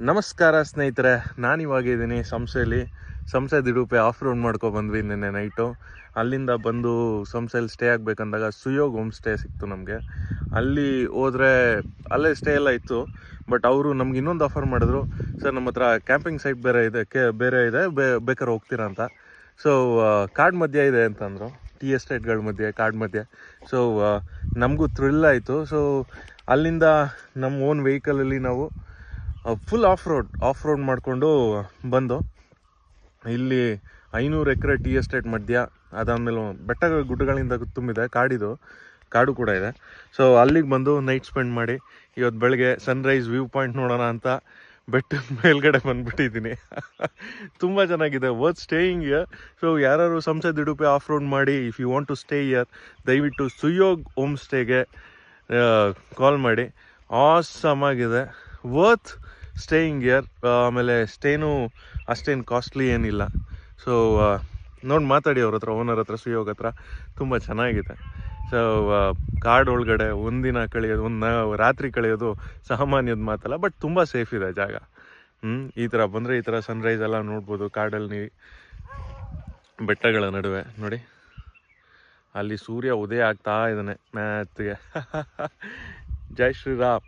ನಮಸ್ಕಾರ ಸ್ನೇಹಿತರೆ, ನಾನಿವಾಗಿದ್ದೀನಿ ಸಂಸೆ ದಿಡುಪೆ ಆಫ್ ರೋಡ್ ಬಂದ್ವಿ ನಿನ್ನೆ ನೈಟು. ಅಲ್ಲಿಂದ ಬಂದು ಸಂಸೆಯಲ್ಲಿ ಸ್ಟೇ ಆಗಬೇಕಂದಾಗ ಸುಯೋಗ್ ಹೋಮ್ ಸ್ಟೇ ಸಿಕ್ತು ನಮಗೆ. ಅಲ್ಲಿ ಹೋದರೆ ಅಲ್ಲೇ ಸ್ಟೇ ಎಲ್ಲ ಇತ್ತು, ಬಟ್ ಅವರು ನಮ್ಗೆ ಇನ್ನೊಂದು ಆಫರ್ ಮಾಡಿದ್ರು. ಸರ್, ನಮ್ಮ ಹತ್ರ ಕ್ಯಾಂಪಿಂಗ್ ಸೈಟ್ ಬೇರೆ ಇದೆ, ಬೇಕಾದ್ರೆ ಹೋಗ್ತೀರಾ ಅಂತ. ಸೊ ಕಾಡ್ ಮಧ್ಯೆ ಇದೆ ಅಂತಂದರು, ಟೀ ಎಸ್ಟೇಟ್ಗಳ ಮಧ್ಯೆ, ಕಾಡ್ ಮಧ್ಯೆ. ಸೊ ನಮಗೂ ಥ್ರಿಲ್ ಆಯಿತು. ಸೊ ಅಲ್ಲಿಂದ ನಮ್ಮ ಓನ್ ವೆಹಿಕಲಲ್ಲಿ ನಾವು ಫುಲ್ ಆಫ್ ರೋಡ್ ಮಾಡಿಕೊಂಡು ಬಂದು ಇಲ್ಲಿ 500 ಎಕರೆ ಟೀ ಎಸ್ಟೇಟ್ ಮಧ್ಯ, ಅದಾದಮೇಲೆ ಗುಡ್ಡಗಳಿಂದ ತುಂಬಿದೆ, ಕಾಡು ಕೂಡ ಇದೆ. ಸೊ ಅಲ್ಲಿಗೆ ಬಂದು ನೈಟ್ ಸ್ಪೆಂಡ್ ಮಾಡಿ ಇವತ್ತು ಬೆಳಗ್ಗೆ ಸನ್ರೈಸ್ ವ್ಯೂ ಪಾಯಿಂಟ್ ನೋಡೋಣ ಅಂತ ಬೆಟ್ಟದ ಮೇಲ್ಗಡೆ ಬಂದುಬಿಟ್ಟಿದ್ದೀನಿ. ತುಂಬ ಚೆನ್ನಾಗಿದೆ, ವರ್ತ್ ಸ್ಟೇಯಿಂಗ್ ಇಯರ್. ಸೊ ಯಾರು ಸಂಸೆ ದಿಡುಪೆ ಆಫ್ ರೋಡ್ ಮಾಡಿ if you want to stay here, ದಯವಿಟ್ಟು ಸುಯೋಗ್ ಹೋಮ್ ಸ್ಟೇಗೆ ಕಾಲ್ ಮಾಡಿ. ಆಸಮ್ ಆಗಿದೆ, ವರ್ತ್ ಸ್ಟೇಯಿಂಗ್ ಇಯರ್. ಆಮೇಲೆ ಸ್ಟೇನೂ ಅಷ್ಟೇನು ಕಾಸ್ಟ್ಲಿ ಏನಿಲ್ಲ. ಸೊ ನೋಡಿ ಮಾತಾಡಿ ಅವ್ರ ಹತ್ರ, ಓನರ್ ಹತ್ರ, ಸುಯೋಗ್ ಹತ್ರ. ತುಂಬ ಚೆನ್ನಾಗಿದೆ. ಸೊ ಕಾಡು ಒಳಗಡೆ ಒಂದಿನ ಕಳೆಯೋದು, ರಾತ್ರಿ ಕಳೆಯೋದು ಸಾಮಾನ್ಯದ ಮಾತಲ್ಲ, ಬಟ್ ತುಂಬ ಸೇಫ್ ಇದೆ ಜಾಗ. ಈ ಥರ ಬಂದರೆ ಈ ಥರ ಸನ್ರೈಸ್ ಎಲ್ಲ ನೋಡ್ಬೋದು ಕಾಡಲ್ಲಿ, ಬೆಟ್ಟಗಳ ನಡುವೆ. ನೋಡಿ, ಅಲ್ಲಿ ಸೂರ್ಯ ಉದಯ ಆಗ್ತಾ ಇದ್ದಾನೆ ಮ್ಯಾತ್ಗೆ. ಜೈ ಶ್ರೀರಾಮ್.